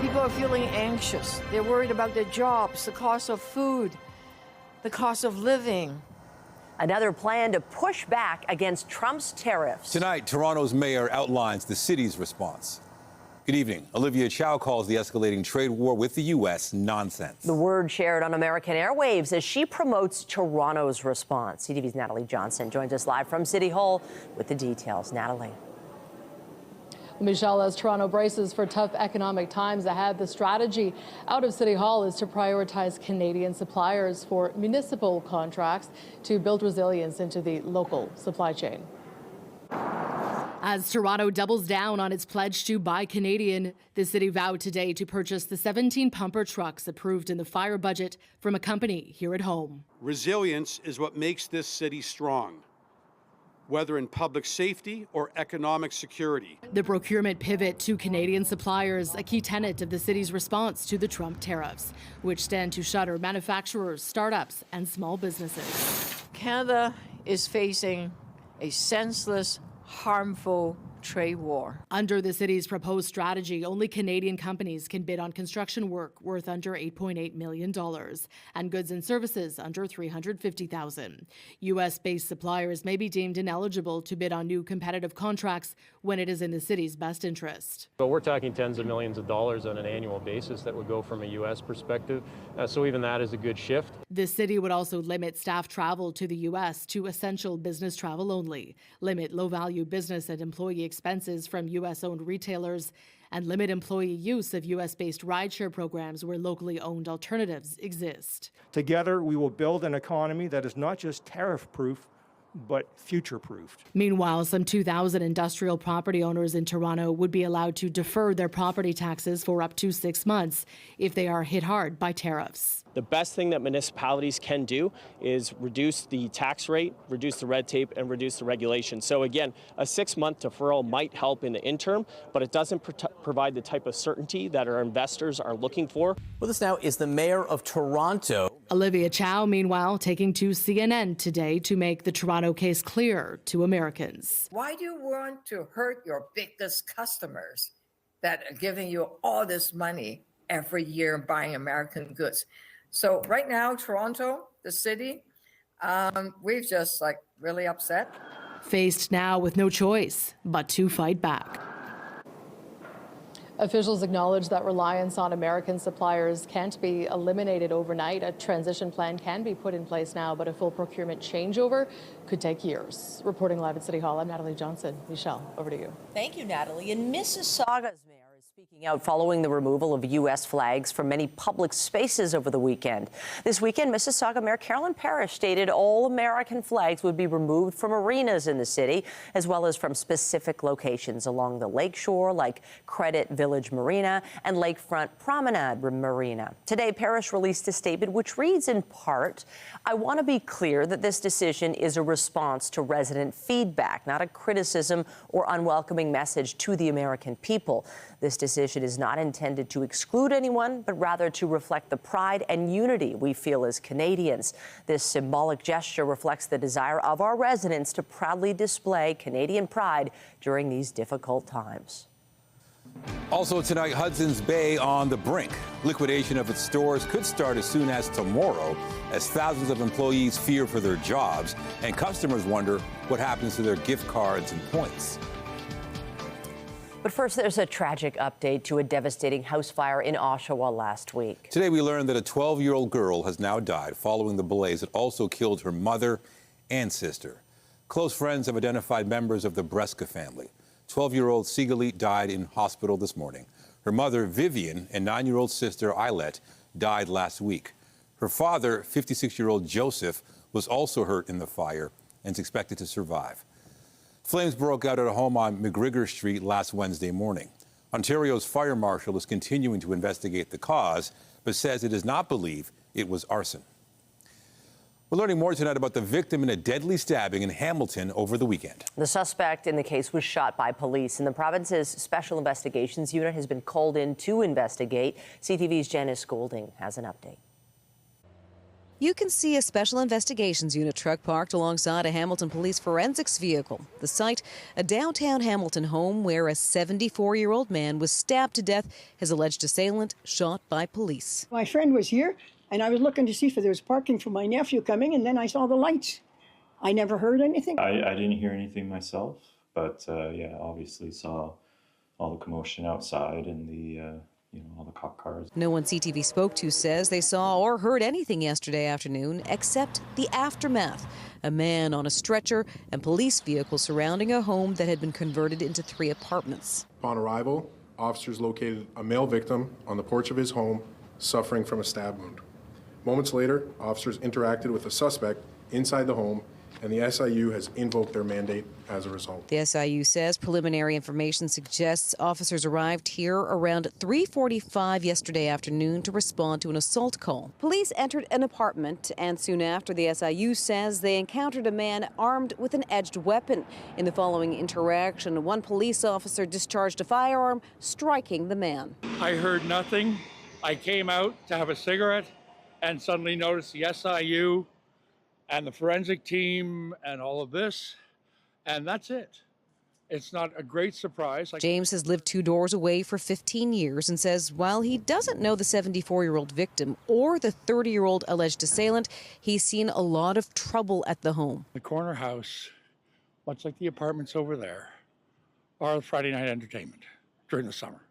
People are feeling anxious. They're worried about their jobs, the cost of food, the cost of living. Another plan to push back against Trump's tariffs. Tonight, Toronto's mayor outlines the city's response. Good evening. Olivia Chow calls the escalating trade war with the U.S. nonsense. The word shared on American airwaves as she promotes Toronto's response. CTV's Natalie Johnson joins us live from City Hall with the details. Natalie. Michelle, as Toronto braces for tough economic times ahead, the strategy out of City Hall is to prioritize Canadian suppliers for municipal contracts to build resilience into the local supply chain. As Toronto doubles down on its pledge to buy Canadian, the city vowed today to purchase the 17 pumper trucks approved in the fire budget from a company here at home. Resilience is what makes this city strong, whether in public safety or economic security. The procurement pivot to Canadian suppliers, a key tenet of the city's response to the Trump tariffs, which stand to shutter manufacturers, startups, and small businesses. Canada is facing a senseless, harmful trade war. Under the city's proposed strategy, only Canadian companies can bid on construction work worth under $8.8 million and goods and services under $350,000. U.S.-based suppliers may be deemed ineligible to bid on new competitive contracts when it is in the city's best interest. But we're talking tens of millions of dollars on an annual basis that would go from a U.S. perspective. So even that is a good shift. The city would also limit staff travel to the U.S. to essential business travel only, limit low-value business and employee expenses from U.S.-owned retailers, and limit employee use of U.S.-based rideshare programs where locally owned alternatives exist. Together, we will build an economy that is not just tariff-proof, but future-proofed. Meanwhile, some 2,000 industrial property owners in Toronto would be allowed to defer their property taxes for up to 6 months if they are hit hard by tariffs. The best thing that municipalities can do is reduce the tax rate, reduce the red tape, and reduce the regulation. So again, a 6-month deferral might help in the interim, but it doesn't provide the type of certainty that our investors are looking for. With us now is the mayor of Toronto. Olivia Chow, meanwhile, taking to CNN today to make the Toronto case clear to Americans. Why do you want to hurt your biggest customers that are giving you all this money every year and buying American goods? So right now, Toronto, the city, we're just really upset. Faced now with no choice but to fight back. Officials acknowledge that reliance on American suppliers can't be eliminated overnight. A transition plan can be put in place now, but a full procurement changeover could take years. Reporting live at City Hall, I'm Natalie Johnson. Michelle, over to you. Thank you, Natalie. And Mississauga's mayor is speaking out following the removal of U.S. flags from many public spaces over the weekend. This weekend, Mississauga Mayor Carolyn Parrish stated all American flags would be removed from arenas in the city, as well as from specific locations along the lakeshore, like Credit Village Marina and Lakefront Promenade Marina. Today, Parrish released a statement which reads in part, "I want to be clear that this decision is a response to resident feedback, not a criticism or unwelcoming message to the American people. This decision is not intended to exclude anyone, but rather to reflect the pride and unity we feel as Canadians. This symbolic gesture reflects the desire of our residents to proudly display Canadian pride during these difficult times." Also tonight, Hudson's Bay on the brink. Liquidation of its stores could start as soon as tomorrow, as thousands of employees fear for their jobs and customers wonder what happens to their gift cards and points. But first, there's a tragic update to a devastating house fire in Oshawa last week. Today, we learned that a 12-year-old girl has now died following the blaze that also killed her mother and sister. Close friends have identified members of the Breska family. 12-year-old Sigalit died in hospital this morning. Her mother, Vivian, and 9-year-old sister, Eilette, died last week. Her father, 56-year-old Joseph, was also hurt in the fire and is expected to survive. Flames broke out at a home on McGregor Street last Wednesday morning. Ontario's fire marshal is continuing to investigate the cause, but says it does not believe it was arson. We're learning more tonight about the victim in a deadly stabbing in Hamilton over the weekend. The suspect in the case was shot by police, and the province's Special Investigations Unit has been called in to investigate. CTV's Janice Golding has an update. You can see a special investigations unit truck parked alongside a Hamilton Police forensics vehicle. The site, a downtown Hamilton home where a 74-year-old man was stabbed to death, his alleged assailant shot by police. My friend was here, and I was looking to see if there was parking for my nephew coming, and then I saw the lights. I never heard anything. I didn't hear anything myself, but yeah, obviously saw all the commotion outside and the all the cop cars. No one CTV spoke to says they saw or heard anything yesterday afternoon except the aftermath. A man on a stretcher and police vehicles surrounding a home that had been converted into 3 apartments. Upon arrival, officers located a male victim on the porch of his home suffering from a stab wound. Moments later, officers interacted with a suspect inside the home, and the SIU has invoked their mandate as a result. The SIU says preliminary information suggests officers arrived here around 3:45 yesterday afternoon to respond to an assault call. Police entered an apartment, and soon after, the SIU says they encountered a man armed with an edged weapon. In the following interaction, one police officer discharged a firearm, striking the man. I heard nothing. I came out to have a cigarette and suddenly noticed the SIU and the forensic team and all of this, and that's it. It's not a great surprise. James has lived 2 doors away for 15 years and says while he doesn't know the 74-year-old victim or the 30-year-old alleged assailant, he's seen a lot of trouble at the home. The corner house, much like the apartments over there, are Friday night entertainment during the summer.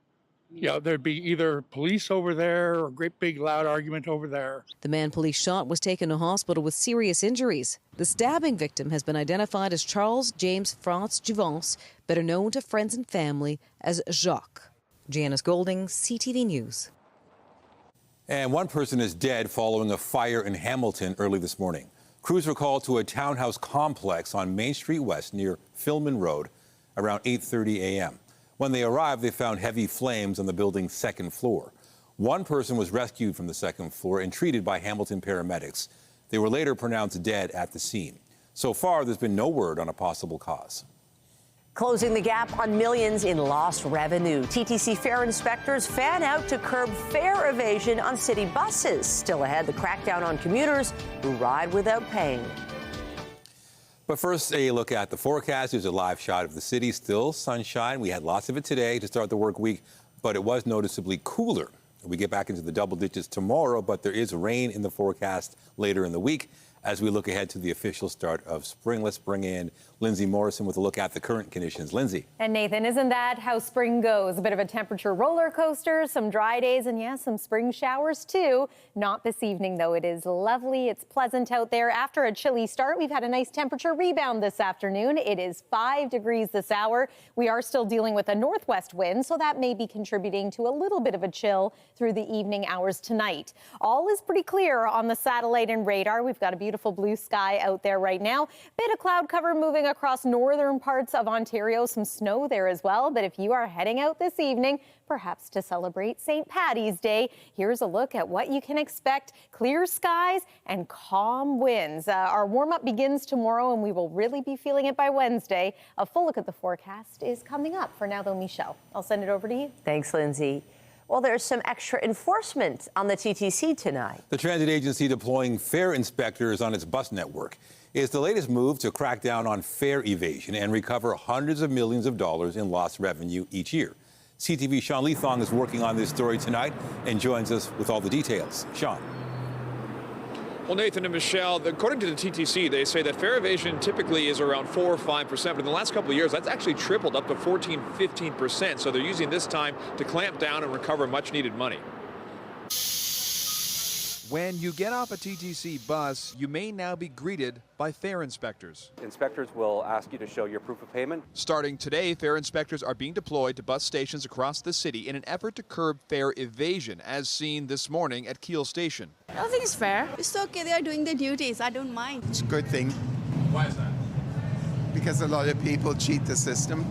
Yeah, there'd be either police over there or a great big loud argument over there. The man police shot was taken to hospital with serious injuries. The stabbing victim has been identified as Charles James France Juvence, better known to friends and family as Jacques. Janice Golding, CTV News. And one person is dead following a fire in Hamilton early this morning. Crews were called to a townhouse complex on Main Street West near Philman Road around 8:30 a.m. When they arrived, they found heavy flames on the building's 2nd floor. One person was rescued from the 2nd floor and treated by Hamilton paramedics. They were later pronounced dead at the scene. So far, there's been no word on a possible cause. Closing the gap on millions in lost revenue. TTC fare inspectors fan out to curb fare evasion on city buses. Still ahead, the crackdown on commuters who ride without paying. But first, a look at the forecast. Here's a live shot of the city. Still sunshine. We had lots of it today to start the work week, but it was noticeably cooler. We get back into the double digits tomorrow, but there is rain in the forecast later in the week as we look ahead to the official start of spring. Let's bring in Lindsay Morrison with a look at the current conditions. Lindsay. And Nathan, isn't that how spring goes? A bit of a temperature roller coaster, some dry days, and yes, some spring showers too. Not this evening, though. It is lovely. It's pleasant out there. After a chilly start, we've had a nice temperature rebound this afternoon. It is 5 degrees this hour. We are still dealing with a northwest wind, so that may be contributing to a little bit of a chill through the evening hours tonight. All is pretty clear on the satellite and radar. We've got a beautiful blue sky out there right now. Bit of cloud cover moving across northern parts of Ontario. Some snow there as well. But if you are heading out this evening, perhaps to celebrate St. Paddy's Day, here's a look at what you can expect. Clear skies and calm winds. Our warm-up begins tomorrow, and we will really be feeling it by Wednesday. A full look at the forecast is coming up. For now, though, Michelle, I'll send it over to you. Thanks, Lindsay. Well, there's some extra enforcement on the TTC tonight. The transit agency deploying fare inspectors on its bus network is the latest move to crack down on fare evasion and recover hundreds of millions of dollars in lost revenue each year. CTV's Sean Leathong is working on this story tonight and joins us with all the details. Sean. Well, Nathan and Michelle, according to the TTC, they say that fare evasion typically is around 4 or 5%, but in the last couple of years, that's actually tripled up to 14, 15%. So they're using this time to clamp down and recover much needed money. When you get off a TTC bus, you may now be greeted by fare inspectors. Inspectors will ask you to show your proof of payment. Starting today, fare inspectors are being deployed to bus stations across the city in an effort to curb fare evasion, as seen this morning at Keele Station. I don't think it's fair. It's okay, they are doing their duties. I don't mind. It's a good thing. Why is that? Because a lot of people cheat the system.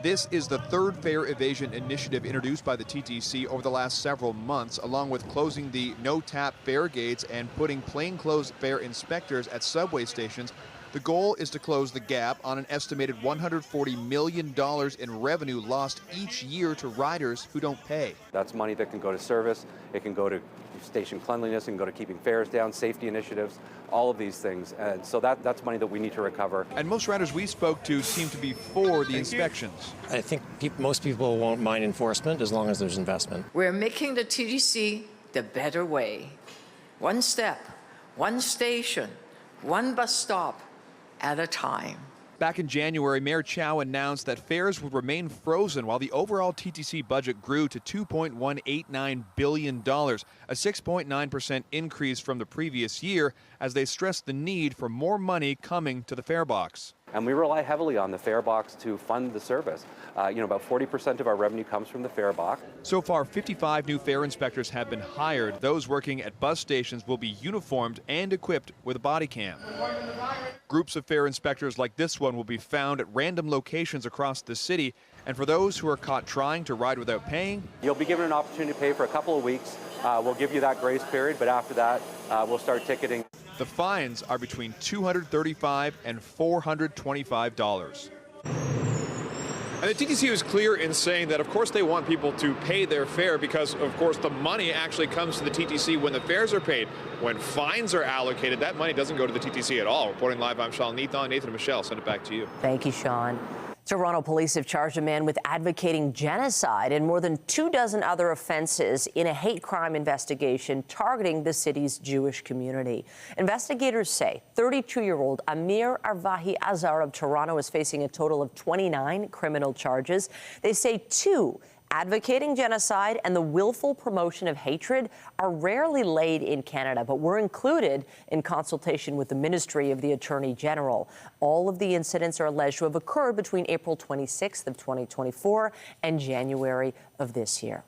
This is the third fare evasion initiative introduced by the TTC over the last several months, along with closing the no-tap fare gates and putting plainclothes fare inspectors at subway stations. The goal is to close the gap on an estimated $140 million in revenue lost each year to riders who don't pay. That's money that can go to service. It can go to station cleanliness and go to keeping fares down, safety initiatives, all of these things. And so that's money that we need to recover. And most riders we spoke to seem to be for the inspections. I think most people won't mind enforcement as long as there's investment. We're making the TTC the better way. One step, one station, one bus stop at a time. Back in January, Mayor Chow announced that fares would remain frozen while the overall TTC budget grew to $2.189 billion, a 6.9% increase from the previous year, as they stressed the need for more money coming to the fare box. And we rely heavily on the fare box to fund the service. About 40% of our revenue comes from the fare box. So far, 55 new fare inspectors have been hired. Those working at bus stations will be uniformed and equipped with a body cam. Groups of fare inspectors like this one will be found at random locations across the city. And for those who are caught trying to ride without paying, you'll be given an opportunity to pay for a couple of weeks. We'll give you that grace period, but after that, we'll start ticketing. The fines are between $235 and $425. And the TTC was clear in saying that, of course, they want people to pay their fare because, of course, the money actually comes to the TTC when the fares are paid. When fines are allocated, that money doesn't go to the TTC at all. Reporting live, I'm Sean Nathan and Michelle. Send it back to you. Thank you, Sean. Toronto police have charged a man with advocating genocide and more than 24 other offenses in a hate crime investigation targeting the city's Jewish community. Investigators say 32-year-old Amir Arvahi Azar of Toronto is facing a total of 29 criminal charges. They say 2 advocating genocide and the willful promotion of hatred are rarely laid in Canada, but were included in consultation with the Ministry of the Attorney General. All of the incidents are alleged to have occurred between April 26th of 2024 and January of this year.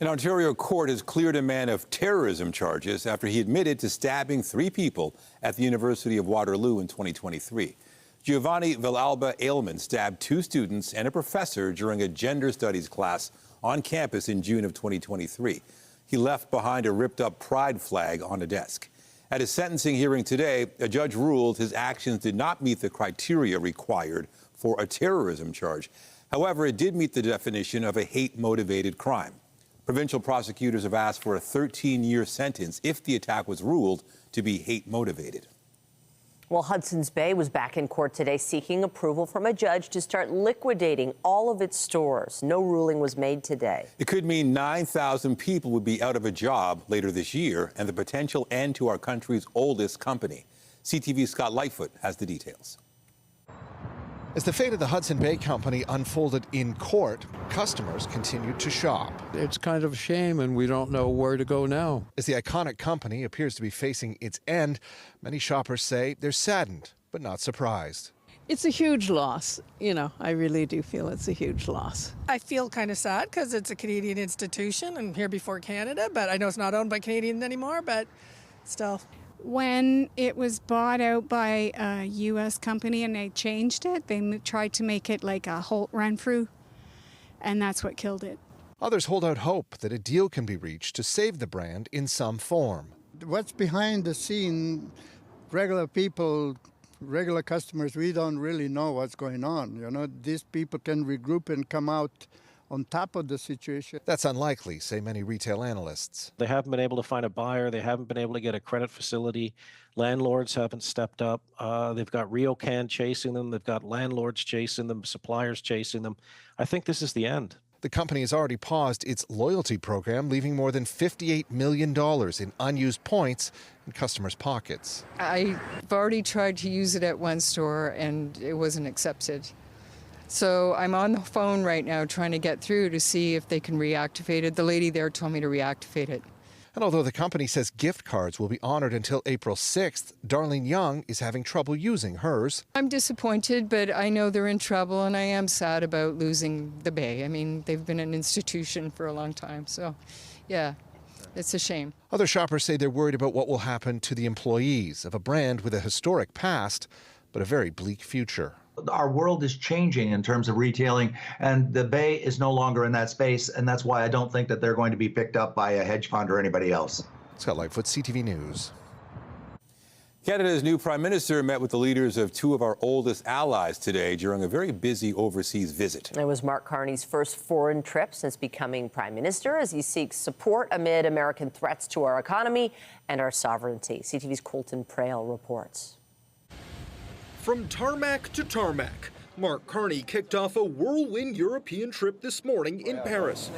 An Ontario court has cleared a man of terrorism charges after he admitted to stabbing 3 people at the University of Waterloo in 2023. Giovanni Villalba Ailman stabbed 2 students and a professor during a gender studies class on campus in June of 2023. He left behind a ripped-up pride flag on a desk. At his sentencing hearing today, a judge ruled his actions did not meet the criteria required for a terrorism charge. However, it did meet the definition of a hate-motivated crime. Provincial prosecutors have asked for a 13-year sentence if the attack was ruled to be hate-motivated. Well, Hudson's Bay was back in court today seeking approval from a judge to start liquidating all of its stores. No ruling was made today. It could mean 9,000 people would be out of a job later this year and the potential end to our country's oldest company. CTV's Scott Lightfoot has the details. As the fate of the Hudson Bay Company unfolded in court, customers continued to shop. It's kind of a shame, and we don't know where to go now. As the iconic company appears to be facing its end, many shoppers say they're saddened, but not surprised. It's a huge loss. I really do feel it's a huge loss. I feel kind of sad because it's a Canadian institution and here before Canada, but I know it's not owned by Canadians anymore, but still. When it was bought out by a U.S. company and they changed it, they tried to make it like a Holt Renfrew, and that's what killed it. Others hold out hope that a deal can be reached to save the brand in some form. What's behind the scene, regular people, regular customers, we don't really know what's going on. These people can regroup and come out on top of the situation. That's unlikely, say many retail analysts. They haven't been able to find a buyer. They haven't been able to get a credit facility. Landlords haven't stepped up. They've got RioCan chasing them. They've got landlords chasing them, suppliers chasing them. I think this is the end. The company has already paused its loyalty program, leaving more than $58 million in unused points in customers' pockets. I've already tried to use it at one store, and it wasn't accepted. So I'm on the phone right now trying to get through to see if they can reactivate it. The lady there told me to reactivate it. And although the company says gift cards will be honored until April 6th, Darlene Young is having trouble using hers. I'm disappointed, but I know they're in trouble, and I am sad about losing the Bay. I mean, they've been an institution for a long time, so yeah, it's a shame. Other shoppers say they're worried about what will happen to the employees of a brand with a historic past, but a very bleak future. Our world is changing in terms of retailing, and the Bay is no longer in that space, and that's why I don't think that they're going to be picked up by a hedge fund or anybody else. Scott Lightfoot, CTV News. Canada's new Prime Minister met with the leaders of two of our oldest allies today during a very busy overseas visit. It was Mark Carney's first foreign trip since becoming Prime Minister as he seeks support amid American threats to our economy and our sovereignty. CTV's Colton Prale reports. From tarmac to tarmac, Mark Carney kicked off a whirlwind European trip this morning in Paris,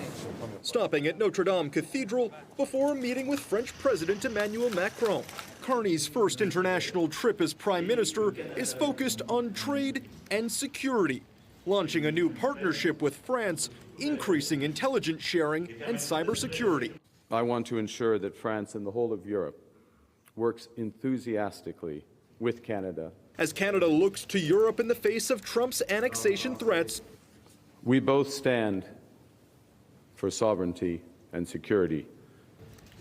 stopping at Notre Dame Cathedral before a meeting with French President Emmanuel Macron. Carney's first international trip as Prime Minister is focused on trade and security, launching a new partnership with France, increasing intelligence sharing and cybersecurity. I want to ensure that France and the whole of Europe works enthusiastically with Canada. As Canada looks to Europe in the face of Trump's annexation threats, we both stand for sovereignty and security.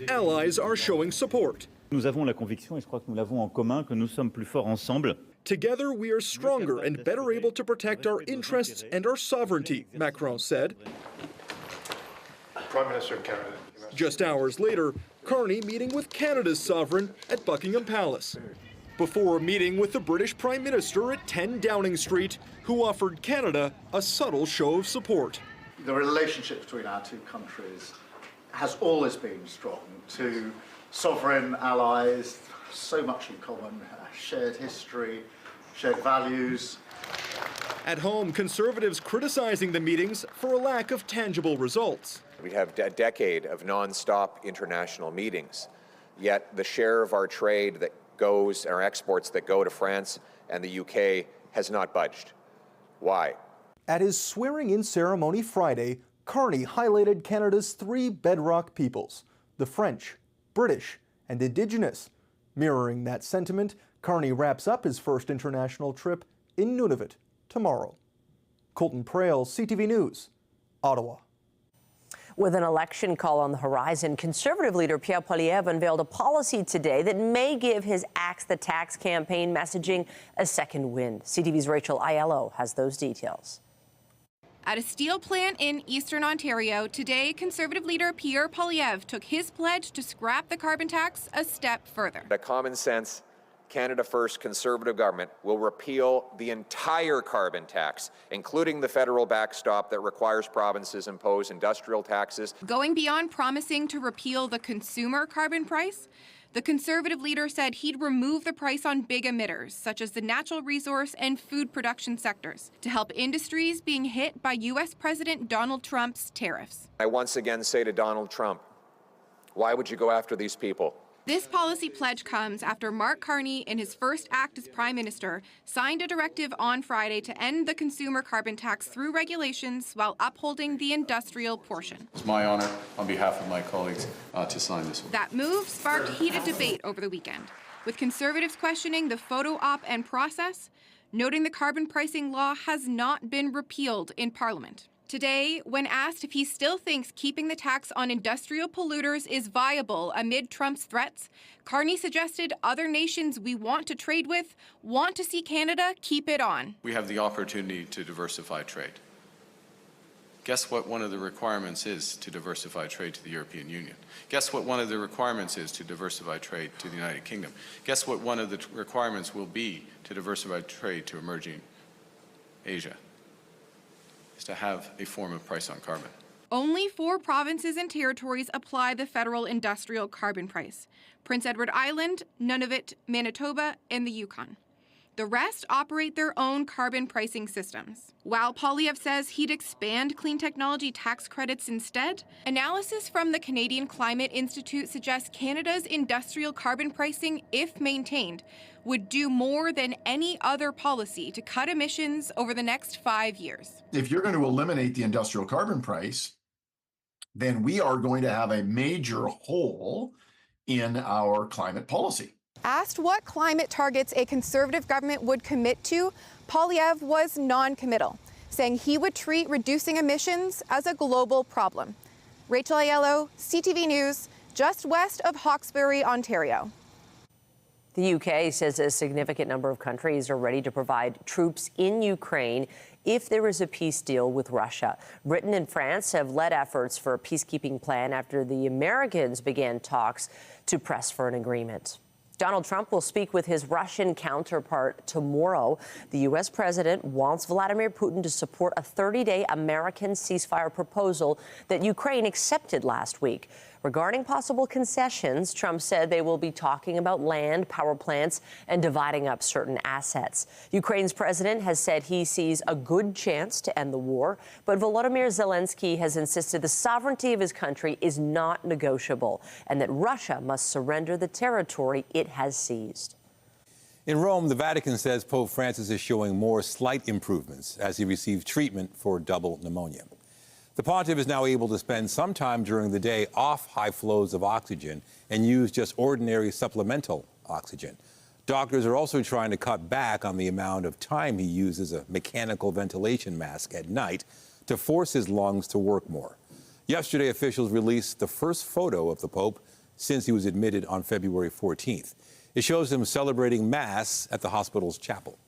Allies are showing support. Nous avons la conviction, et je crois que nous l'avons en commun, que nous sommes plus forts ensemble. Together we are stronger and better able to protect our interests and our sovereignty, Macron said. Prime Minister of Canada. Just hours later, Carney meeting with Canada's sovereign at Buckingham Palace, before a meeting with the British Prime Minister at 10 Downing Street, who offered Canada a subtle show of support. The relationship between our two countries has always been strong. Two sovereign allies, so much in common, shared history, shared values. At home, Conservatives criticizing the meetings for a lack of tangible results. We have a decade of non-stop international meetings, yet the share of our trade that goes, our exports that go to France and the UK has not budged. Why? At his swearing-in ceremony Friday, Carney highlighted Canada's three bedrock peoples, the French, British, and Indigenous. Mirroring that sentiment, Carney wraps up his first international trip in Nunavut tomorrow. Colton Prale, CTV News, Ottawa. With an election call on the horizon, Conservative leader Pierre Poilievre unveiled a policy today that may give his Axe the Tax campaign messaging a second wind. CTV's Rachel Aiello has those details. At a steel plant in Eastern Ontario, today Conservative leader Pierre Poilievre took his pledge to scrap the carbon tax a step further. A common sense, Canada First Conservative government will repeal the entire carbon tax, including the federal backstop that requires provinces impose industrial taxes. Going beyond promising to repeal the consumer carbon price, the Conservative leader said he'd remove the price on big emitters, such as the natural resource and food production sectors, to help industries being hit by U.S. President Donald Trump's tariffs. I once again say to Donald Trump, why would you go after these people? This policy pledge comes after Mark Carney, in his first act as Prime Minister, signed a directive on Friday to end the consumer carbon tax through regulations while upholding the industrial portion. It's my honor, on behalf of my colleagues, to sign this one. That move sparked heated debate over the weekend, with Conservatives questioning the photo op and process, noting the carbon pricing law has not been repealed in Parliament. Today, when asked if he still thinks keeping the tax on industrial polluters is viable amid Trump's threats, Carney suggested other nations we want to trade with want to see Canada keep it on. We have the opportunity to diversify trade. Guess what one of the requirements is to diversify trade to the European Union? Guess what one of the requirements is to diversify trade to the United Kingdom? Guess what one of the requirements will be to diversify trade to emerging Asia? Is to have a form of price on carbon. Only 4 provinces and territories apply the federal industrial carbon price: Prince Edward Island, Nunavut, Manitoba, and the Yukon. The rest operate their own carbon pricing systems. While Poilievre says he'd expand clean technology tax credits instead, analysis from the Canadian Climate Institute suggests Canada's industrial carbon pricing, if maintained, would do more than any other policy to cut emissions over the next 5 years. If you're going to eliminate the industrial carbon price, then we are going to have a major hole in our climate policy. Asked what climate targets a Conservative government would commit to, Poilievre was non-committal, saying he would treat reducing emissions as a global problem. Rachel Aiello, CTV News, just west of Hawkesbury, Ontario. The UK says a significant number of countries are ready to provide troops in Ukraine if there is a peace deal with Russia. Britain and France have led efforts for a peacekeeping plan after the Americans began talks to press for an agreement. Donald Trump will speak with his Russian counterpart tomorrow. The U.S. president wants Vladimir Putin to support a 30-day American ceasefire proposal that Ukraine accepted last week. Regarding possible concessions, Trump said they will be talking about land, power plants, and dividing up certain assets. Ukraine's president has said he sees a good chance to end the war, but Volodymyr Zelensky has insisted the sovereignty of his country is not negotiable and that Russia must surrender the territory it has seized. In Rome, the Vatican says Pope Francis is showing more slight improvements as he receives treatment for double pneumonia. The pontiff is now able to spend some time during the day off high flows of oxygen and use just ordinary supplemental oxygen. Doctors are also trying to cut back on the amount of time he uses a mechanical ventilation mask at night to force his lungs to work more. Yesterday, officials released the first photo of the Pope since he was admitted on February 14th. It shows him celebrating Mass at the hospital's chapel.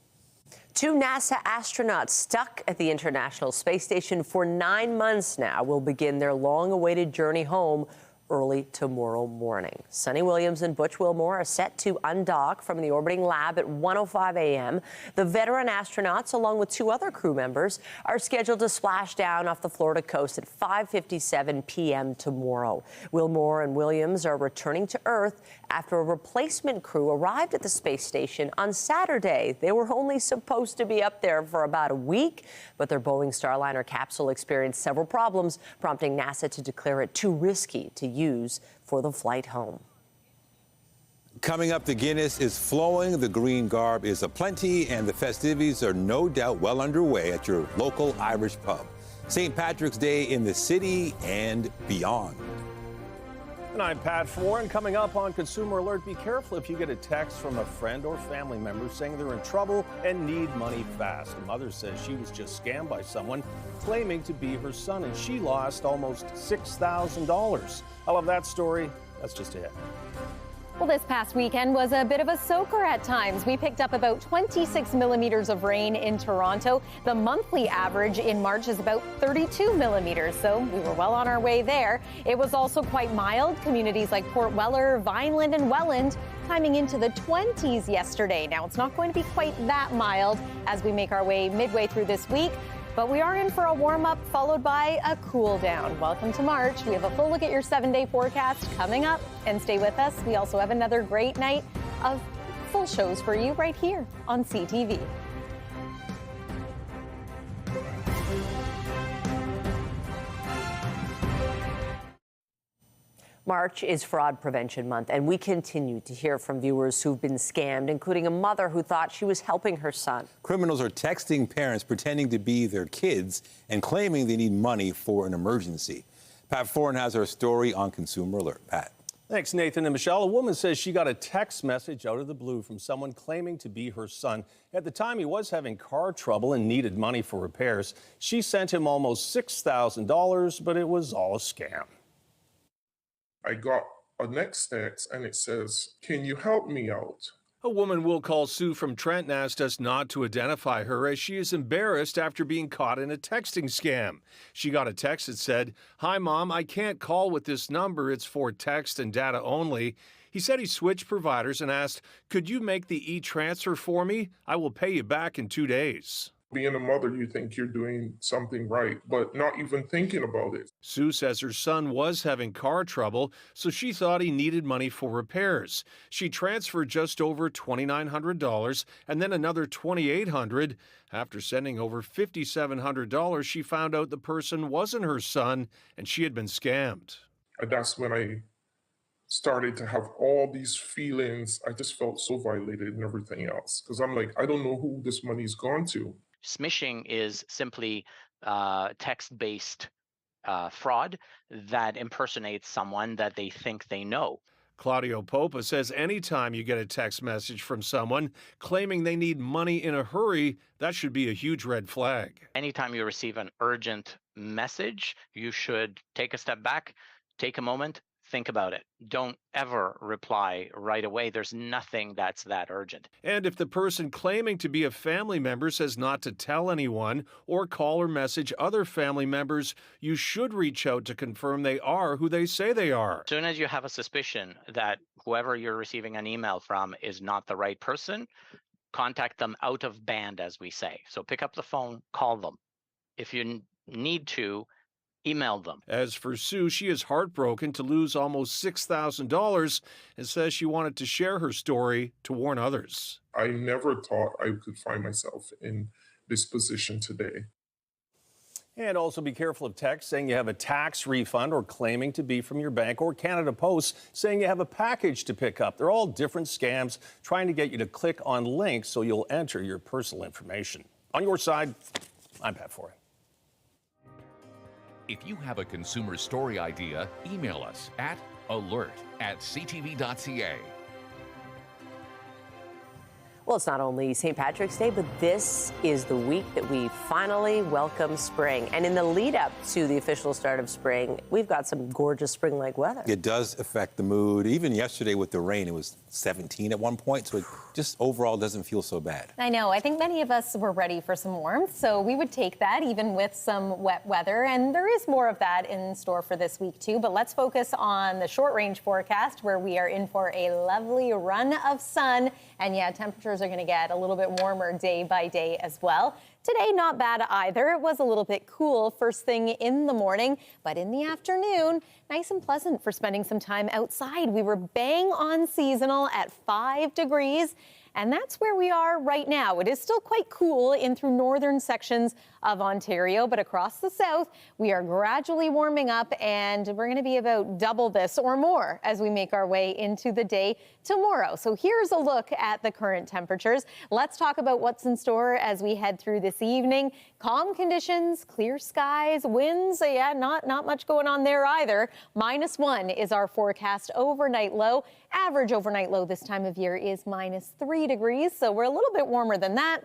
2 NASA astronauts stuck at the International Space Station for 9 months now will begin their long-awaited journey home early tomorrow morning. Sunny Williams and Butch Wilmore are set to undock from the orbiting lab at 1:05 a.m. The veteran astronauts, along with 2 other crew members, are scheduled to splash down off the Florida coast at 5:57 p.m. tomorrow. Wilmore and Williams are returning to Earth after a replacement crew arrived at the space station on Saturday. They were only supposed to be up there for about a week, but their Boeing Starliner capsule experienced several problems, prompting NASA to declare it too risky to use for the flight home. Coming up, the Guinness is flowing, the green garb is aplenty, and the festivities are no doubt well underway at your local Irish pub. St. Patrick's Day in the city and beyond. And I'm Pat Foran. Coming up on Consumer Alert, be careful if you get a text from a friend or family member saying they're in trouble and need money fast. A mother says she was just scammed by someone claiming to be her son, and she lost almost $6,000. I love that story. That's just ahead. Well, this past weekend was a bit of a soaker at times. We picked up about 26 millimeters of rain in Toronto. The monthly average in March is about 32 millimeters, so we were well on our way there. It was also quite mild. Communities like Port Weller, Vineland, and Welland climbing into the 20s yesterday. Now, it's not going to be quite that mild as we make our way midway through this week, but we are in for a warm-up followed by a cool-down. Welcome to March. We have a full look at your 7-day forecast coming up, and stay with us. We also have another great night of full shows for you right here on CTV. March is Fraud Prevention Month, and we continue to hear from viewers who've been scammed, including a mother who thought she was helping her son. Criminals are texting parents pretending to be their kids and claiming they need money for an emergency. Pat Foran has our story on Consumer Alert. Pat. Thanks, Nathan and Michelle. A woman says she got a text message out of the blue from someone claiming to be her son. At the time, he was having car trouble and needed money for repairs. She sent him almost $6,000, but it was all a scam. I got a next text and it says, "Can you help me out?" A woman we'll call Sue from Trenton asked us not to identify her as she is embarrassed after being caught in a texting scam. She got a text that said, "Hi, Mom, I can't call with this number. It's for text and data only." He said he switched providers and asked, "Could you make the e-transfer for me? I will pay you back in 2 days." Being a mother, you think you're doing something right, but not even thinking about it. Sue says her son was having car trouble, so she thought he needed money for repairs. She transferred just over $2,900 and then another $2,800. After sending over $5,700, she found out the person wasn't her son and she had been scammed. And that's when I started to have all these feelings. I just felt so violated and everything else because I'm like, I don't know who this money's gone to. Smishing is simply text-based fraud that impersonates someone that they think they know. Claudio Popa says anytime you get a text message from someone claiming they need money in a hurry, that should be a huge red flag. Anytime you receive an urgent message, you should take a step back, take a moment, think about it. Don't ever reply right away. There's nothing that's that urgent. And if the person claiming to be a family member says not to tell anyone or call or message other family members, you should reach out to confirm they are who they say they are. As soon as you have a suspicion that whoever you're receiving an email from is not the right person, contact them out of band, as we say. So pick up the phone, call them. If you need to, email them. As for Sue, she is heartbroken to lose almost $6,000 and says she wanted to share her story to warn others. I never thought I could find myself in this position today. And also be careful of texts saying you have a tax refund or claiming to be from your bank, or Canada Post saying you have a package to pick up. They're all different scams trying to get you to click on links so you'll enter your personal information. On your side, I'm Pat Forey. If you have a consumer story idea, email us at alert@ctv.ca. Well, it's not only St. Patrick's Day, but this is the week that we finally welcome spring. And in the lead up to the official start of spring, we've got some gorgeous spring-like weather. It does affect the mood. Even yesterday with the rain, it was 17 at one point, so it just overall doesn't feel so bad. I know. I think many of us were ready for some warmth, so we would take that even with some wet weather. And there is more of that in store for this week, too. But let's focus on the short-range forecast, where we are in for a lovely run of sun. And yeah, temperatures are going to get a little bit warmer day by day as well. Today, not bad either. It was a little bit cool first thing in the morning, but in the afternoon, nice and pleasant for spending some time outside. We were bang on seasonal at 5 degrees. And that's where we are right now. It is still quite cool in through northern sections of Ontario, but across the south, we are gradually warming up, and we're going to be about double this or more as we make our way into the day tomorrow. So here's a look at the current temperatures. Let's talk about what's in store as we head through this evening. Calm conditions, clear skies, winds, yeah, not much going on there either. -1 is our forecast overnight low. Average overnight low this time of year is -3 degrees, so we're a little bit warmer than that.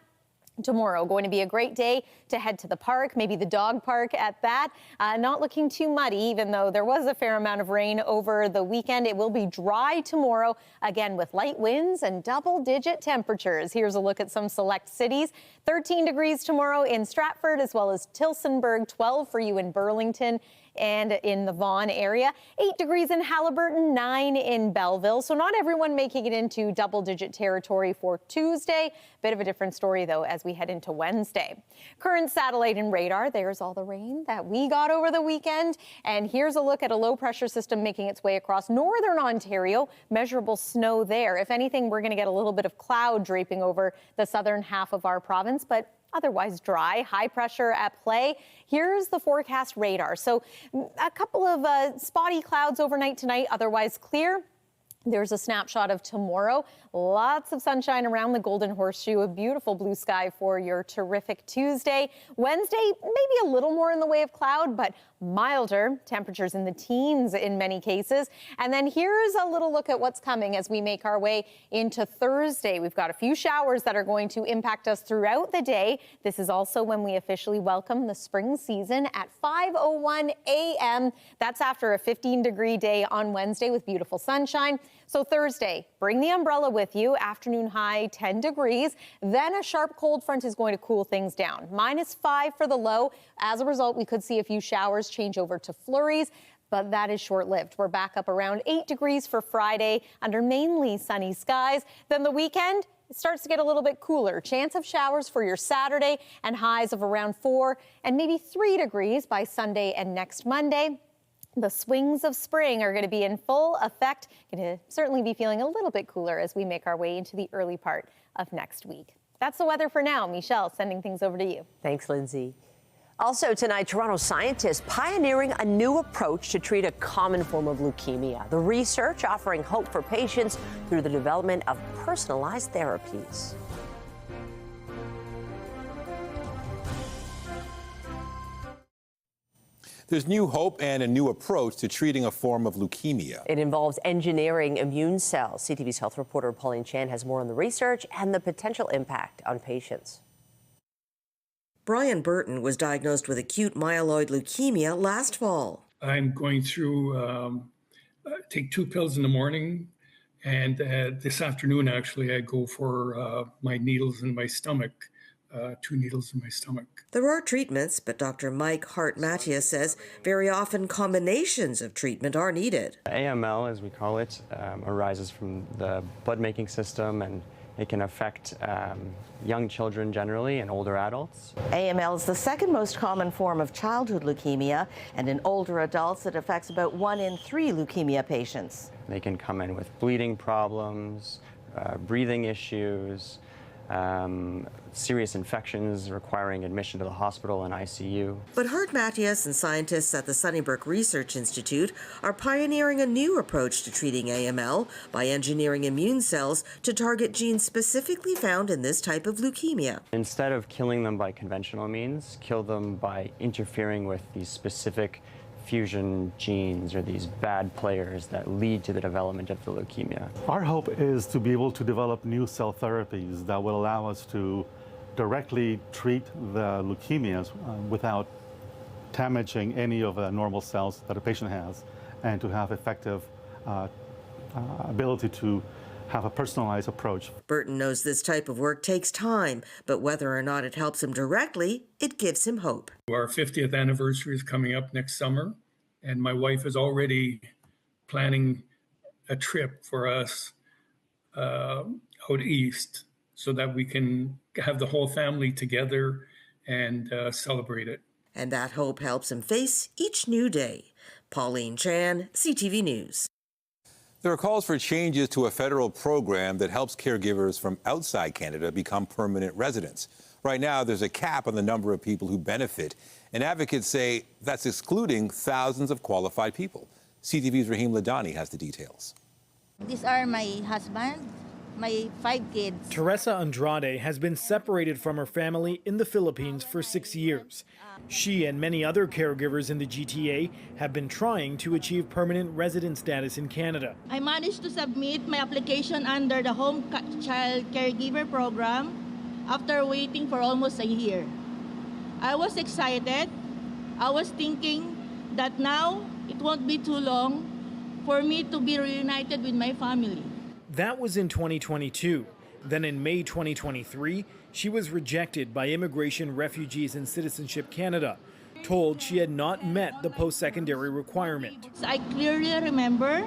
Tomorrow, going to be a great day to head to the park, maybe the dog park at that. Not looking too muddy, even though there was a fair amount of rain over the weekend. It will be dry tomorrow, again with light winds and double-digit temperatures. Here's a look at some select cities. 13 degrees tomorrow in Stratford, as well as Tillsonburg, 12 for you in Burlington and in the Vaughan area. 8 degrees in Haliburton, 9 in Belleville. So not everyone making it into double-digit territory for Tuesday. Bit of a different story, though, as we head into Wednesday. Current satellite and radar, there's all the rain that we got over the weekend. And here's a look at a low-pressure system making its way across northern Ontario. Measurable snow there. If anything, we're going to get a little bit of cloud draping over the southern half of our province, but otherwise dry, high pressure at play. Here's the forecast radar. So a couple of spotty clouds overnight tonight, otherwise clear. There's a snapshot of tomorrow. Lots of sunshine around the Golden Horseshoe, a beautiful blue sky for your terrific Tuesday. Wednesday, maybe a little more in the way of cloud, but milder. Temperatures in the teens in many cases. And then here's a little look at what's coming as we make our way into Thursday. We've got a few showers that are going to impact us throughout the day. This is also when we officially welcome the spring season at 5:01 a.m. That's after a 15-degree day on Wednesday with beautiful sunshine. So Thursday, bring the umbrella with you. Afternoon high 10 degrees. Then a sharp cold front is going to cool things down. -5 for the low. As a result, we could see a few showers change over to flurries, but that is short-lived. We're back up around 8 degrees for Friday under mainly sunny skies. Then the weekend, it starts to get a little bit cooler. Chance of showers for your Saturday and highs of around 4 and maybe 3 degrees by Sunday and next Monday. The swings of spring are going to be in full effect. Going to certainly be feeling a little bit cooler as we make our way into the early part of next week. That's the weather for now. Michelle, sending things over to you. Thanks, Lindsay. Also tonight, Toronto scientists pioneering a new approach to treat a common form of leukemia. The research offering hope for patients through the development of personalized therapies. There's new hope and a new approach to treating a form of leukemia. It involves engineering immune cells. CTV's health reporter Pauline Chan has more on the research and the potential impact on patients. Brian Burton was diagnosed with acute myeloid leukemia last fall. I'm going through, take 2 pills in the morning, and this afternoon, actually, I go for my needles in my stomach 2 needles in my stomach. There are treatments, but Dr. Mike Hart-Matthias says very often combinations of treatment are needed. AML, as we call it, arises from the blood-making system, and it can affect young children generally and older adults. AML is the second most common form of childhood leukemia, and in older adults it affects about 1 in 3 leukemia patients. They can come in with bleeding problems, breathing issues, serious infections requiring admission to the hospital and ICU. But Hart-Matthias and scientists at the Sunnybrook Research Institute are pioneering a new approach to treating AML by engineering immune cells to target genes specifically found in this type of leukemia. Instead of killing them by conventional means, kill them by interfering with these specific fusion genes or these bad players that lead to the development of the leukemia. Our hope is to be able to develop new cell therapies that will allow us to directly treat the leukemias without damaging any of the normal cells that a patient has, and to have effective ability to have a personalized approach. Burton knows this type of work takes time, but whether or not it helps him directly, it gives him hope. Our 50th anniversary is coming up next summer, and my wife is already planning a trip for us out east so that we can have the whole family together and celebrate it. And that hope helps him face each new day. Pauline Chan, CTV News. There are calls for changes to a federal program that helps caregivers from outside Canada become permanent residents. Right now, there's a cap on the number of people who benefit, and advocates say that's excluding thousands of qualified people. CTV's Rahim Ladani has the details. These are my husband, my 5 kids. Teresa Andrade has been separated from her family in the Philippines for 6 years. She and many other caregivers in the GTA have been trying to achieve permanent resident status in Canada. I managed to submit my application under the Home Child Caregiver program after waiting for almost a year. I was excited. I was thinking that now it won't be too long for me to be reunited with my family. That was in 2022. Then in May 2023, she was rejected by Immigration, Refugees and Citizenship Canada, told she had not met the post-secondary requirement. I clearly remember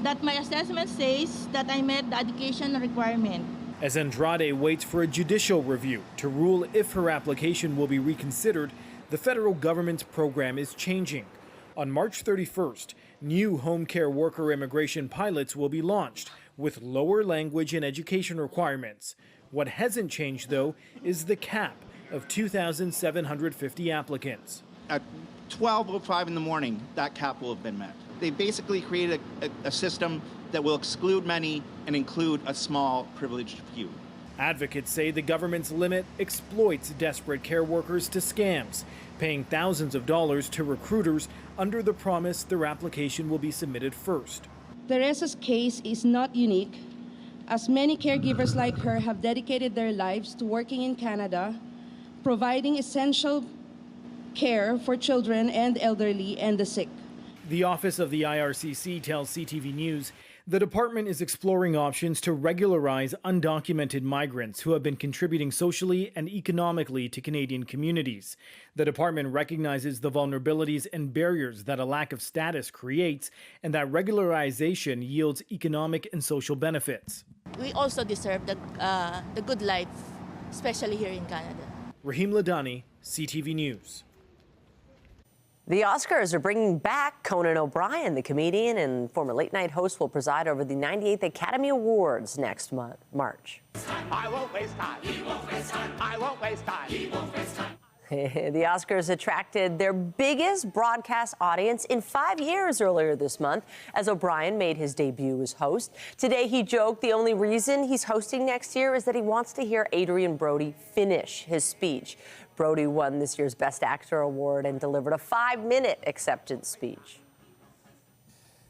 that my assessment says that I met the education requirement. As Andrade waits for a judicial review to rule if her application will be reconsidered, the federal government's program is changing. On March 31st, new home care worker immigration pilots will be launched with lower language and education requirements. What hasn't changed, though, is the cap of 2,750 applicants. At 12:05 in the morning, that cap will have been met. They basically created a system that will exclude many and include a small, privileged few. Advocates say the government's limit exploits desperate care workers to scams, paying thousands of dollars to recruiters under the promise their application will be submitted first. Teresa's case is not unique, as many caregivers like her have dedicated their lives to working in Canada, providing essential care for children and elderly and the sick. The office of the IRCC tells CTV News the department is exploring options to regularize undocumented migrants who have been contributing socially and economically to Canadian communities. The department recognizes the vulnerabilities and barriers that a lack of status creates, and that regularization yields economic and social benefits. We also deserve the good life, especially here in Canada. Rahim Ladani, CTV News. The Oscars are bringing back Conan O'Brien. The comedian and former late-night host will preside over the 98th Academy Awards next March. I won't waste time. He won't waste time. I won't waste time. He won't waste time. The Oscars attracted their biggest broadcast audience in 5 years earlier this month as O'Brien made his debut as host. Today, he joked the only reason he's hosting next year is that he wants to hear Adrian Brody finish his speech. Brody won this year's Best Actor award and delivered a 5-minute acceptance speech.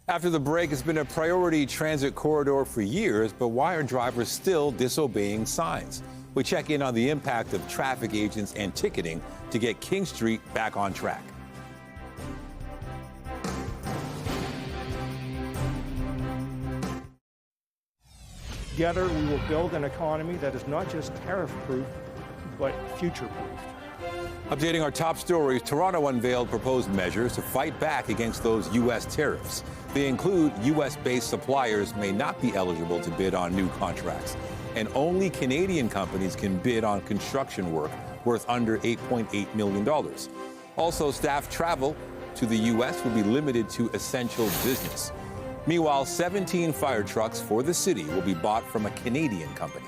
After the break, it's been a priority transit corridor for years, but why are drivers still disobeying signs? We check in on the impact of traffic agents and ticketing to get King Street back on track. Together, we will build an economy that is not just tariff-proof, but future-proof. Updating our top stories, Toronto unveiled proposed measures to fight back against those U.S. tariffs. They include U.S.-based suppliers may not be eligible to bid on new contracts, and only Canadian companies can bid on construction work worth under $8.8 million. Also, staff travel to the U.S. will be limited to essential business. Meanwhile, 17 fire trucks for the city will be bought from a Canadian company.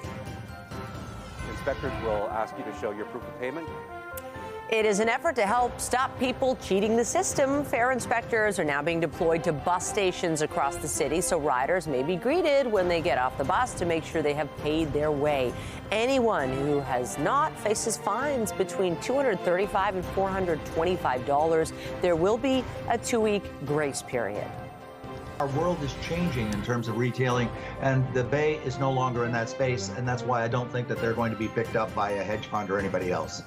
Inspectors will ask you to show your proof of payment. It is an effort to help stop people cheating the system. Fare inspectors are now being deployed to bus stations across the city, so riders may be greeted when they get off the bus to make sure they have paid their way. Anyone who has not faces fines between $235 and $425. There will be a 2-week grace period. Our world is changing in terms of retailing, and the Bay is no longer in that space, and that's why I don't think that they're going to be picked up by a hedge fund or anybody else.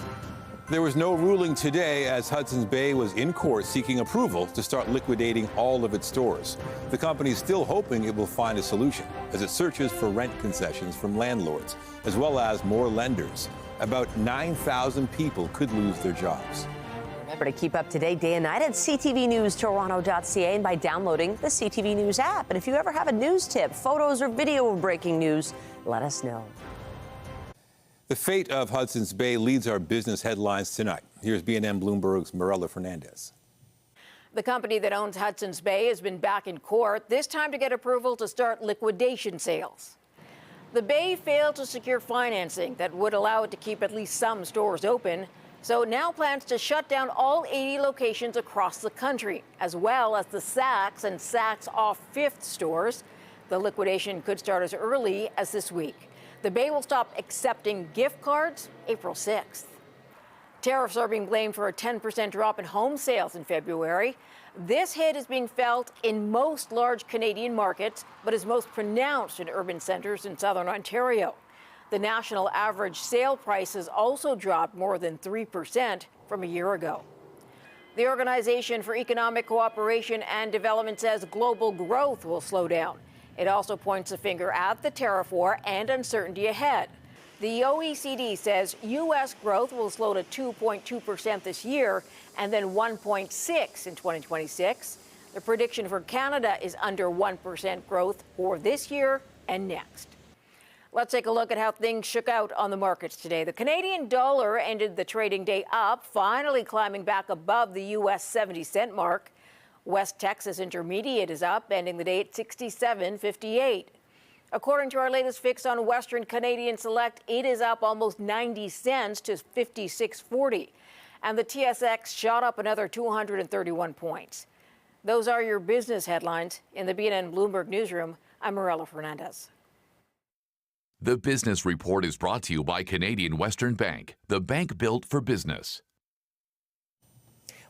There was no ruling today as Hudson's Bay was in court seeking approval to start liquidating all of its stores. The company is still hoping it will find a solution as it searches for rent concessions from landlords, as well as more lenders. About 9,000 people could lose their jobs. Remember to keep up to date day and night at ctvnewstoronto.ca and by downloading the CTV News app. And if you ever have a news tip, photos or video of breaking news, let us know. The fate of Hudson's Bay leads our business headlines tonight. Here's BNN Bloomberg's Mirella Fernandez. The company that owns Hudson's Bay has been back in court, this time to get approval to start liquidation sales. The Bay failed to secure financing that would allow it to keep at least some stores open, so it now plans to shut down all 80 locations across the country, as well as the Saks and Saks Off Fifth stores. The liquidation could start as early as this week. The Bay will stop accepting gift cards April 6th. Tariffs are being blamed for a 10% drop in home sales in February. This hit is being felt in most large Canadian markets, but is most pronounced in urban centres in southern Ontario. The national average sale prices also dropped more than 3% from a year ago. The Organization for Economic Cooperation and Development says global growth will slow down. It also points a finger at the tariff war and uncertainty ahead. The OECD says U.S. growth will slow to 2.2% this year and then 1.6% in 2026. The prediction for Canada is under 1% growth for this year and next. Let's take a look at how things shook out on the markets today. The Canadian dollar ended the trading day up, finally climbing back above the U.S. 70-cent mark. West Texas Intermediate is up, ending the day at 67.58. According to our latest fix on Western Canadian Select, it is up almost 90 cents to 56.40. And the TSX shot up another 231 points. Those are your business headlines. In the BNN Bloomberg newsroom, I'm Mirella Fernandez. The Business Report is brought to you by Canadian Western Bank, the bank built for business.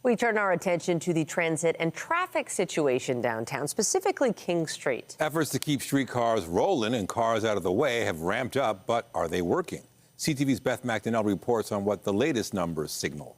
We turn our attention to the transit and traffic situation downtown, specifically King Street. Efforts to keep streetcars rolling and cars out of the way have ramped up, but are they working? CTV's Beth McDonnell reports on what the latest numbers signal.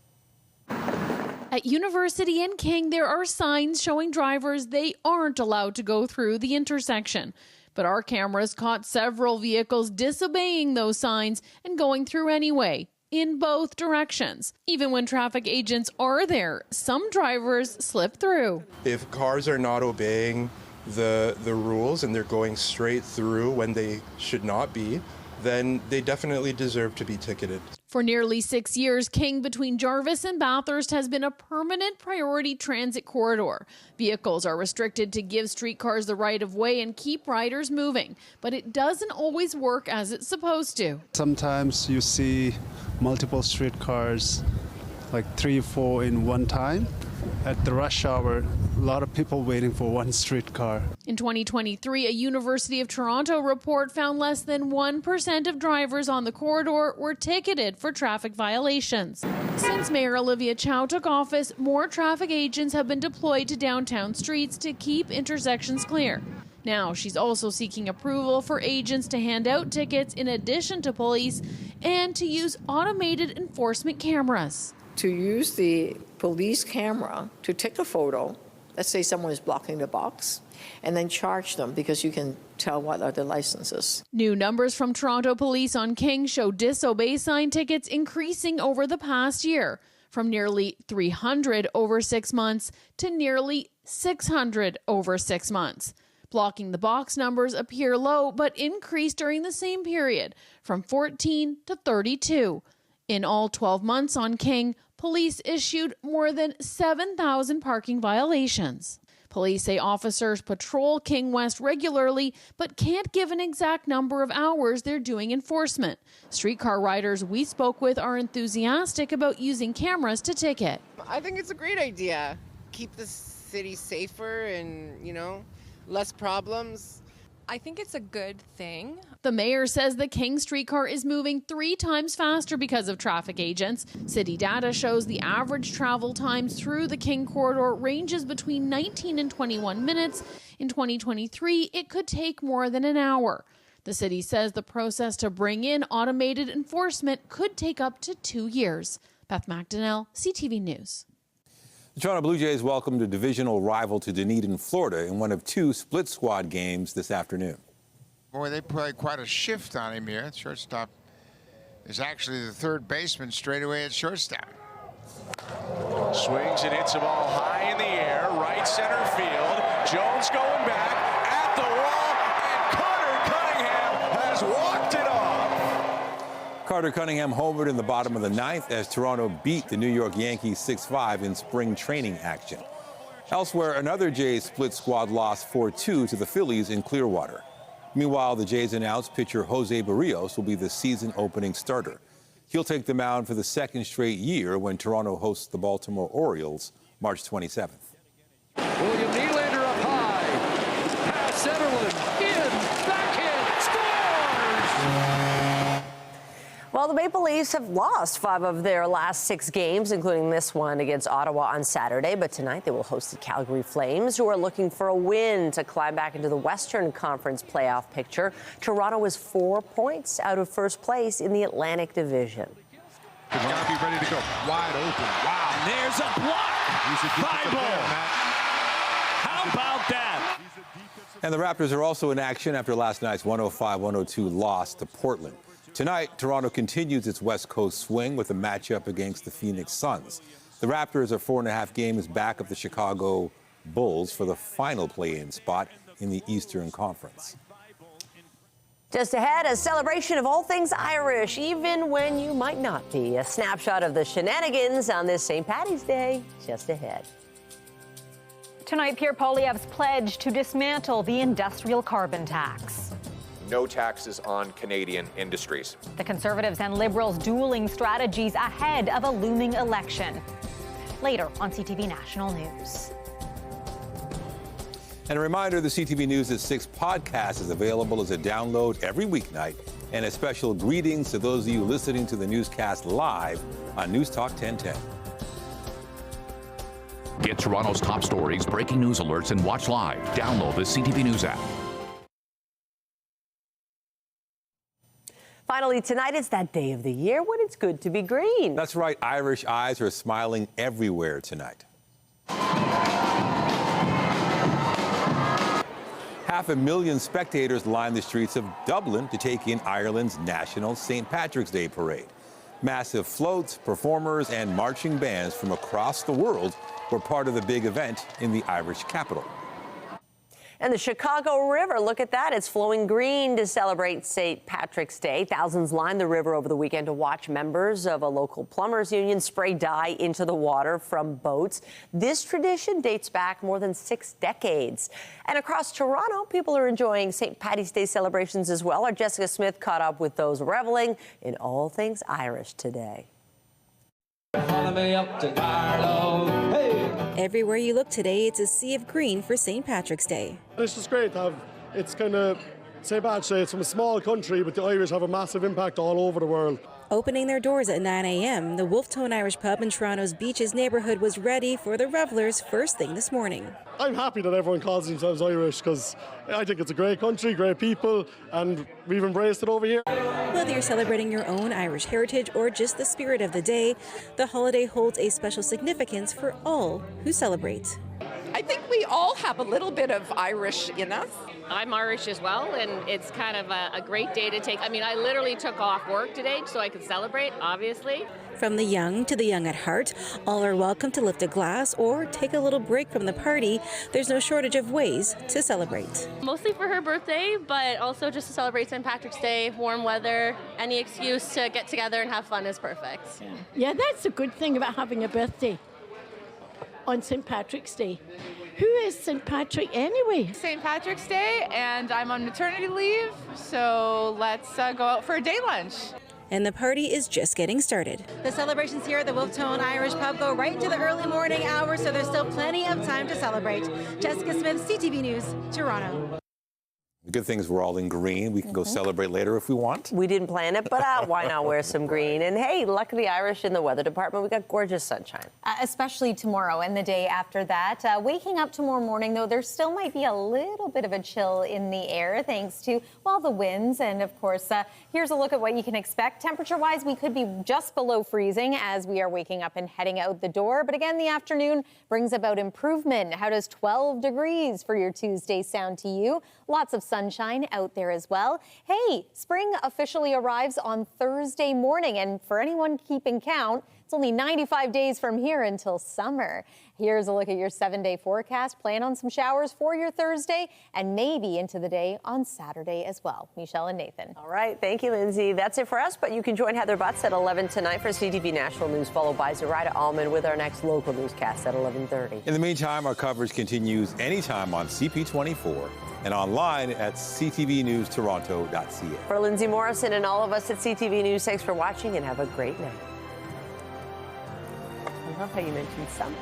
At University and King, there are signs showing drivers they aren't allowed to go through the intersection. But our cameras caught several vehicles disobeying those signs and going through anyway, in both directions. Even when traffic agents are there, some drivers slip through. If cars are not obeying the rules and they're going straight through when they should not be, then they definitely deserve to be ticketed. For nearly 6 years, King between Jarvis and Bathurst has been a permanent priority transit corridor. Vehicles are restricted to give streetcars the right of way and keep riders moving, but it doesn't always work as it's supposed to. Sometimes you see multiple streetcars, like 3 or 4 in one time. At the rush hour, a lot of people waiting for one streetcar. In 2023, a University of Toronto report found less than 1% of drivers on the corridor were ticketed for traffic violations. Since Mayor Olivia Chow took office, more traffic agents have been deployed to downtown streets to keep intersections clear. Now she's also seeking approval for agents to hand out tickets in addition to police and to use automated enforcement cameras. To use the police camera to take a photo let's say someone is blocking the box, and then charge them because you can tell what are the licenses. New numbers from Toronto Police on King show disobey sign tickets increasing over the past year, from nearly 300 over 6 months to nearly 600 over 6 months. Blocking the box numbers appear low, but increased during the same period, from 14 to 32. In all 12 months on King, police issued more than 7,000 parking violations. Police say officers patrol King West regularly, but can't give an exact number of hours they're doing enforcement. Streetcar riders we spoke with are enthusiastic about using cameras to ticket. I think it's a great idea. Keep the city safer and, less problems. I think it's a good thing. The mayor says the King streetcar is moving 3 times faster because of traffic agents. City data shows the average travel times through the King corridor ranges between 19 and 21 minutes. In 2023, it could take more than an hour. The city says the process to bring in automated enforcement could take up to 2 years. Beth McDonnell, CTV News. The Toronto Blue Jays welcomed a divisional rival to Dunedin, Florida, in one of 2 split squad games this afternoon. Boy, they played quite a shift on him here. Shortstop is actually the third baseman straight away at shortstop. Swings and hits the ball high in the air, right center field. Jones going back at the wall, and Carter Cunningham has walked it off. Carter Cunningham homered in the bottom of the 9th as Toronto beat the New York Yankees 6-5 in spring training action. Elsewhere, another Jays split squad lost 4-2 to the Phillies in Clearwater. Meanwhile, the Jays announced pitcher Jose Barrios will be the season opening starter. He'll take the mound for the 2nd straight year when Toronto hosts the Baltimore Orioles March 27th. William Nylander up high. Pass Zetterlund in. Backhand. Scores! Well, the Maple Leafs have lost 5 of their last 6 games, including this one against Ottawa on Saturday. But tonight they will host the Calgary Flames, who are looking for a win to climb back into the Western Conference playoff picture. Toronto is 4 points out of first place in the Atlantic Division. He's got to be ready to go. Wide open. Wow. And there's a block. Thibault. How about that? And the Raptors are also in action after last night's 105-102 loss to Portland. Tonight, Toronto continues its West Coast swing with a matchup against the Phoenix Suns. The Raptors are 4.5 games back of the Chicago Bulls for the final play-in spot in the Eastern Conference. Just ahead, a celebration of all things Irish, even when you might not be. A snapshot of the shenanigans on this St. Paddy's Day, just ahead. Tonight, Pierre Poilievre's pledge to dismantle the industrial carbon tax. No taxes on Canadian industries. The Conservatives and Liberals dueling strategies ahead of a looming election. Later on CTV National News. And a reminder, the CTV News at 6 podcast is available as a download every weeknight. And a special greetings to those of you listening to the newscast live on News Talk 1010. Get Toronto's top stories, breaking news alerts, and watch live. Download the CTV News app. Finally, tonight is that day of the year when it's good to be green. That's right. Irish eyes are smiling everywhere tonight. 500,000 spectators lined the streets of Dublin to take in Ireland's National St. Patrick's Day Parade. Massive floats, performers, and marching bands from across the world were part of the big event in the Irish capital. And the Chicago River, look at that. It's flowing green to celebrate St. Patrick's Day. Thousands lined the river over the weekend to watch members of a local plumbers union spray dye into the water from boats. This tradition dates back more than 6 decades. And across Toronto, people are enjoying St. Paddy's Day celebrations as well. Our Jessica Smith caught up with those reveling in all things Irish today. Everywhere you look today, it's a sea of green for St. Patrick's Day. This is great to have. It's kind of St. Patrick's Day. It's from a small country, but the Irish have a massive impact all over the world. Opening their doors at 9 a.m., the Wolftone Irish Pub in Toronto's Beaches neighborhood was ready for the revelers first thing this morning. I'm happy that everyone calls themselves Irish because I think it's a great country, great people, and we've embraced it over here. Whether you're celebrating your own Irish heritage or just the spirit of the day, the holiday holds a special significance for all who celebrate. I think we all have a little bit of Irish in us. I'm Irish as well, and it's kind of a great day to take. I mean, I literally took off work today so I could celebrate, obviously. From the young to the young at heart, all are welcome to lift a glass or take a little break from the party. There's no shortage of ways to celebrate. Mostly for her birthday, but also just to celebrate St. Patrick's Day, warm weather. Any excuse to get together and have fun is perfect. Yeah, that's the good thing about having a birthday on St. Patrick's Day. Who is St. Patrick anyway? St. Patrick's Day, and I'm on maternity leave, so let's go out for a day lunch. And the party is just getting started. The celebrations here at the Wolftown Irish Pub go right into the early morning hours, so there's still plenty of time to celebrate. Jessica Smith, CTV News, Toronto. The good thing is we're all in green. We can go celebrate later if we want. We didn't plan it, but why not wear some green? And hey, luckily Irish in the weather department, we got gorgeous sunshine. Especially tomorrow and the day after that. Waking up tomorrow morning, though, there still might be a little bit of a chill in the air thanks to, well, the winds. And of course, here's a look at what you can expect. Temperature-wise, we could be just below freezing as we are waking up and heading out the door. But again, the afternoon brings about improvement. How does 12 degrees for your Tuesday sound to you? Lots of sunshine out there as well. Hey, spring officially arrives on Thursday morning, and for anyone keeping count, it's only 95 days from here until summer. Here's a look at your 7-day forecast. Plan on some showers for your Thursday and maybe into the day on Saturday as well. Michelle and Nathan. All right. Thank you, Lindsay. That's it for us, but you can join Heather Butts at 11 tonight for CTV National News, followed by Zoraida Allman with our next local newscast at 11:30. In the meantime, our coverage continues anytime on CP24 and online at ctvnewstoronto.ca. For Lindsay Morrison and all of us at CTV News, thanks for watching and have a great night. I love how you mentioned summer.